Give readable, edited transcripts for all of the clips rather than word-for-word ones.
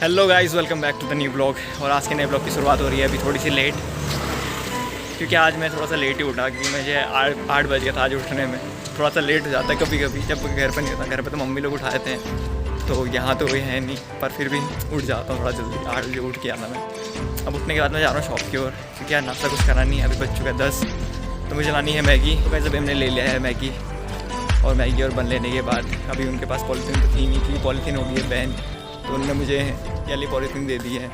Hello guys, welcome back to the new blog. और आज के नए ब्लॉग की शुरुआत हो रही है अभी थोड़ी सी लेट, क्योंकि आज मैं थोड़ा सा लेट ही उठा, क्योंकि मुझे 8 बज गया था आज उठने में। थोड़ा सा लेट हो जाता है कभी कभी, जब घर पर नहीं होता। घर पर तो मम्मी लोग उठा देते हैं, तो यहाँ तो कोई है नहीं, पर फिर भी उठ जाता हूँ थोड़ा जल्दी। 8 बजे उठ के आना मैं। अब उठने के बाद मैं जा रहा हूँ शॉप की ओर, क्योंकि यार नाश्ता कुछ करना नहीं है। अभी बज चुका है 10, तो मुझे लानी है मैगी। तो वैसे भी हमने ले लिया है मैगी, और मैगी और बन लेने के बाद अभी उनके पास पॉलीथीन तो थी नहीं, क्योंकि पॉलीथीन हो गई है बैन, तो उन्होंने मुझे ये वाली पॉलीथीन दे दी है।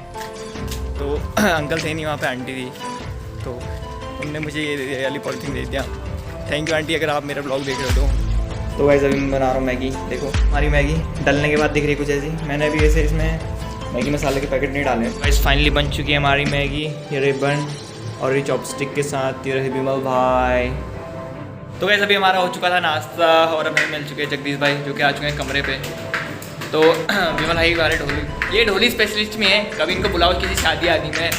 तो अंकल थे नहीं वहाँ पे, आंटी थी, तो उनने मुझे ये वाली पॉलीथीन दे दिया। थैंक यू आंटी, अगर आप मेरा ब्लॉग देख रहे हो तो। वैसे अभी मैं बना रहा हूँ मैगी। देखो हमारी मैगी डलने के बाद दिख रही है कुछ ऐसी। मैंने अभी ऐसे इसमें मैगी मसाले के पैकेट नहीं डाले। गाइस फाइनली बन चुकी है हमारी मैगी। ये रही बन, और ये चॉपस्टिक के साथ ये रही विमल भाई। तो गाइस अभी हमारा हो चुका था नाश्ता, और हमें मिल चुके हैं जगदीश भाई, जो कि आ चुके हैं कमरे पे। तो विमल भाई हमारे ढोली, ये ढोली स्पेशलिस्ट में है, कभी इनको बुलाओ किसी शादी आदि में।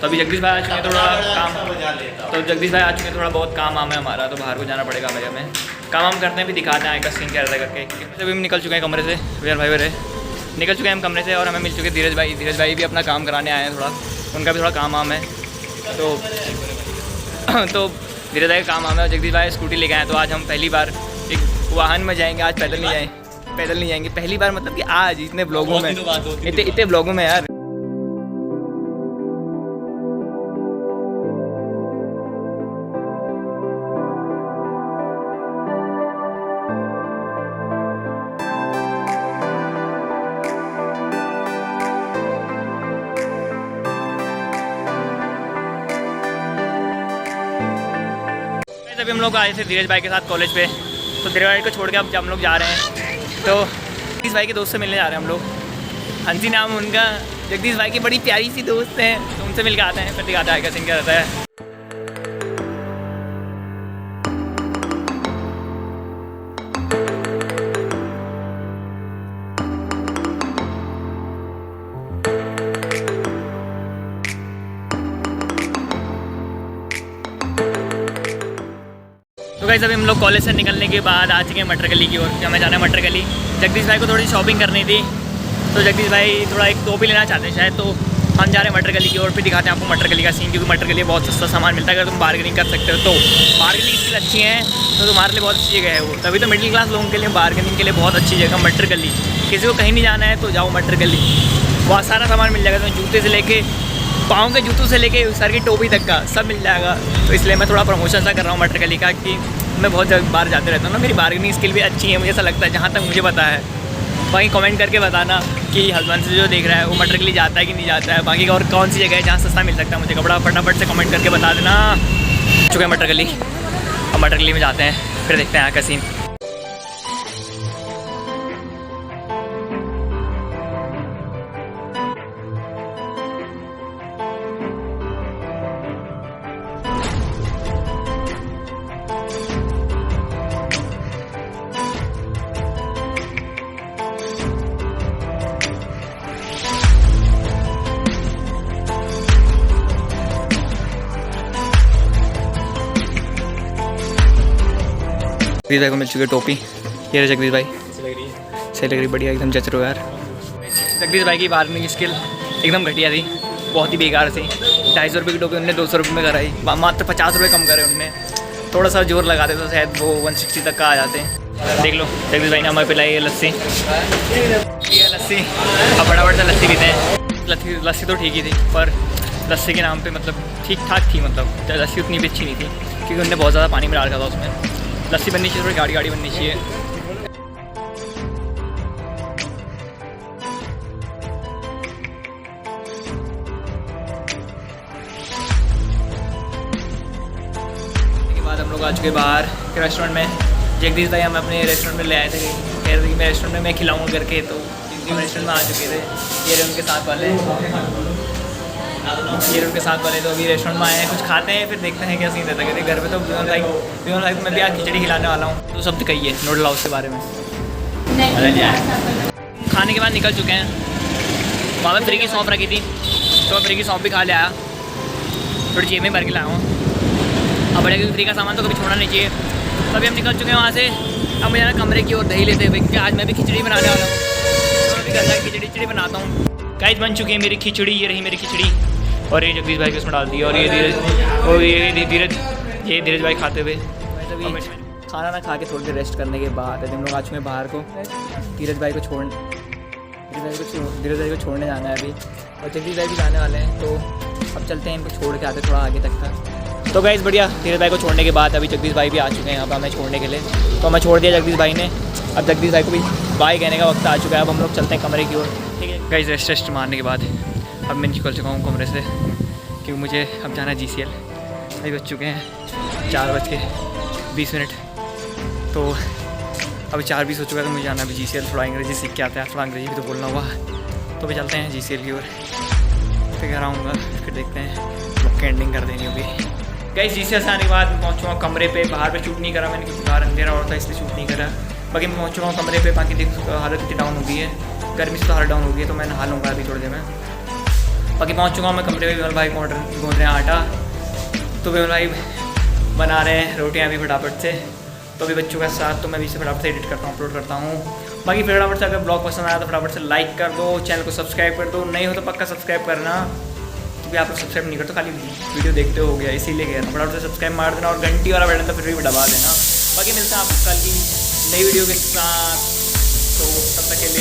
तो अभी जगदीश भाई आ चुके हैं, थोड़ा काम, तो जगदीश भाई आ चुके हैं, थोड़ा बहुत काम है हमारा, तो बाहर को जाना पड़ेगा हमें। काम हम करते हैं, भी दिखाते हैं आएगा सीन क्या रहता है करके। अभी हम निकल चुके हैं कमरे से, विमल भाई मेरे निकल चुके हैं हम कमरे से, और हमें मिल चुके हैं धीरज भाई। धीरज भाई भी अपना काम कराने आए हैं, थोड़ा उनका भी थोड़ा काम है। तो धीरज भाई का काम है, और जगदीश भाई स्कूटी लेके आए। तो आज हम पहली बार एक वाहन में जाएंगे, आज पैदल नहीं जाएंगे पहली बार, मतलब कि आज इतने ब्लॉगों में, इतने ब्लॉगों में यार। अभी हम लोग आए थे धीरज भाई के साथ कॉलेज पे, तो धीरज भाई को छोड़ के अब हम लोग जा रहे हैं। तो जगदीश भाई के दोस्त से मिलने जा रहे हैं हम लोग। हंसी नाम है उनका, जगदीश भाई की बड़ी प्यारी सी दोस्त हैं, तो उनसे मिल के आते हैं, फिर दिखाते हैं क्या सीन क्या रहता है। तो गाइस अभी हम लोग कॉलेज से निकलने के बाद आ चुके हैं मटर गली की ओर। हमें जाना है मटर गली। जगदीश भाई को थोड़ी शॉपिंग करनी थी, तो जगदीश भाई थोड़ा एक टोपी लेना चाहते हैं शायद, तो हम जा रहे हैं मटर गली की ओर। फिर दिखाते हैं आपको मटर गली का सीन, क्योंकि मटर गली बहुत सस्ता सामान मिलता है। अगर तुम बार्गेनिंग कर सकते हो तो बार्गेनिंग की स्किल अच्छी है तो तुम्हारे लिए बहुत अच्छी जगह है वो। तभी तो मिडिल क्लास लोगों के लिए बार्गेनिंग के लिए बहुत अच्छी जगह मटर गली। किसी को कहीं नहीं जाना है तो जाओ मटर गली, बहुत सारा सामान मिल जाएगा तुम्हें, जूते से लेके पाँव के जूतों से लेके सर की टोपी तक का सब मिल जाएगा। तो इसलिए मैं थोड़ा प्रमोशन सा कर रहा हूँ मटर गली का, कि मैं बहुत बार जाते रहता हूँ ना। मेरी बार्गेनिंग स्किल भी अच्छी है, मुझे ऐसा लगता है, जहाँ तक मुझे पता है। बाकी कमेंट करके बताना कि हस्बैंड से जो देख रहा है वो मटर गली जाता है कि नहीं जाता है। बाकी और कौन सी जगह है जहाँ सस्ता मिल सकता है मुझे कपड़ा, फटाफट से कमेंट करके बता देना। चुके हैं मटर गली, अब मटर गली में जाते हैं, फिर देखते हैं यहाँ का सीन। जगदीश भाई को मिल चुकी है टोपी। ये रहे जगदीश भाई, सही लग रही, बढ़िया एकदम जच रहा है यार। जगदीश भाई की बार्गेनिंग स्किल एकदम घटिया थी, बहुत ही बेकार थी। 250 रुपये की टोपी उनने 200 रुपये में कराई, मात्र 50 रुपये कम करे उनने। थोड़ा सा जोर लगाते तो शायद वो 160 तक का आ जाते हैं। देख लो जगदीश भाई ने हमें पिलाई है लस्सी, ये लस्सी। अब फटाफट से लस्सी पीते हैं। लस्सी तो ठीक ही थी, पर लस्सी के नाम पे मतलब ठीक ठाक थी, मतलब लस्सी उतनी भी अच्छी नहीं थी, क्योंकि उन्होंने बहुत ज़्यादा पानी मिला रखा था उसमें। लस्सी बननी चाहिए, थोड़ी गाढ़ी बननी चाहिए। के बाद हम लोग आ चुके बाहर रेस्टोरेंट में। जगदीश भाई हम अपने रेस्टोरेंट में ले आए थे, कह रहे थे कि मैं रेस्टोरेंट में मैं खिलाऊंगा करके, तो रेस्टोरेंट में आ चुके थे। ये रहे उनके साथ वाले, ये उनके साथ वाले। तो अभी रेस्टोरेंट में आए हैं, कुछ खाते हैं, फिर देखते हैं क्या सीन रहता है। घर पे तो लाइक मैं भी आज खिचड़ी खिलाने वाला हूँ, तो सब कही है नूडल हाउस के बारे में। खाने के बाद निकल चुके हैं, वहाँ पर फ्री की सौंफ रखी थी, तो मैं फ्री की सौंफ भी खा ले आया, थोड़ी जेब में भर के लाया हूँ। अब बड़े क्योंकि फ्री का सामान तो कभी छोड़ना नहीं चाहिए। तो अभी हम निकल चुके हैं वहाँ से। अब मुझे ना कमरे की ओर दही लेते हुए, क्योंकि आज मैं भी खिचड़ी बनाने वाला हूँ, तो मैं भी घर जाकर खिचड़ी बनाता हूँ। गाइस बन चुकी है मेरी खिचड़ी, ये रही मेरी खिचड़ी और ये जगदीश भाई को उसमें डाल दिया और ये धीरज भाई खाते हुए। खाना ना खा के थोड़ी देर रेस्ट करने के बाद हम लोग आ चुके हैं बाहर को धीरज भाई को छोड़ने जाना है अभी और जगदीश भाई भी जाने वाले हैं, तो अब चलते हैं इनको छोड़ के आते थोड़ा आगे तक का। तो गाइस बढ़िया, धीरज भाई को छोड़ने के बाद अभी जगदीश भाई भी आ चुके हैं यहाँ पर हमें छोड़ने के लिए, तो हमें छोड़ दिया जगदीश भाई ने। अब जगदीश भाई को भी बाय कहने का वक्त आ चुका है, अब हम लोग चलते हैं कमरे की ओर। ठीक है गाइस, रेस्ट मारने के बाद अब मैं निकल चुका हूँ कमरे से क्योंकि मुझे अब जाना है GCL। अभी बज चुके हैं 4:20, तो अभी 4:20 हो चुका है, तो मुझे जाना है अभी GCL। थोड़ा अंग्रेजी सीख के आता है, थोड़ा अंग्रेजी भी तो बोलना हुआ, तो अभी चलते हैं GCL की ओर। फिर घर आऊँगा, फिर देखते हैं लोग की एंडिंग कर देनी होगी। गाइस GCL से आने के बाद पहुँचूँगा कमरे पे, बाहर पे शूट नहीं करा मैंने क्योंकि बाहर अंधेरा और था इसलिए शूट नहीं करा। बाकी मैं पहुँच चुका हूँ कमरे पे, बाकी देख हालत इतनी डाउन हो गई है, गर्मी से तो हालत डाउन हो गई है, तो मैं नहा लूँगा अभी थोड़ी देर में। बाकी पहुँच चुका हूँ मैं कमरे पे, विमल भाई गूँध रहे हैं आटा, तो विमल भाई बना रहे हैं रोटियाँ भी फटाफट से। तो अभी बच्चों का साथ, तो मैं भी इसे फटाफट से एडिट करता हूँ, अपलोड करता हूँ। बाकी फटाफट से अगर ब्लॉग पसंद आया तो फटाफट से लाइक कर दो, चैनल को सब्सक्राइब कर दो, नहीं हो तो पक्का सब्सक्राइब करना, क्योंकि आप लोग सब्सक्राइब नहीं करते तो खाली वीडियो देखते हो गया, इसीलिए कह रहा हूँ। फटाफट से सब्सक्राइब मार देना और घंटी वाला बटन तो फिर भी दबा देना। बाकी मिलते हैं आपको कल की नई वीडियो के साथ, तो तब तक के लिए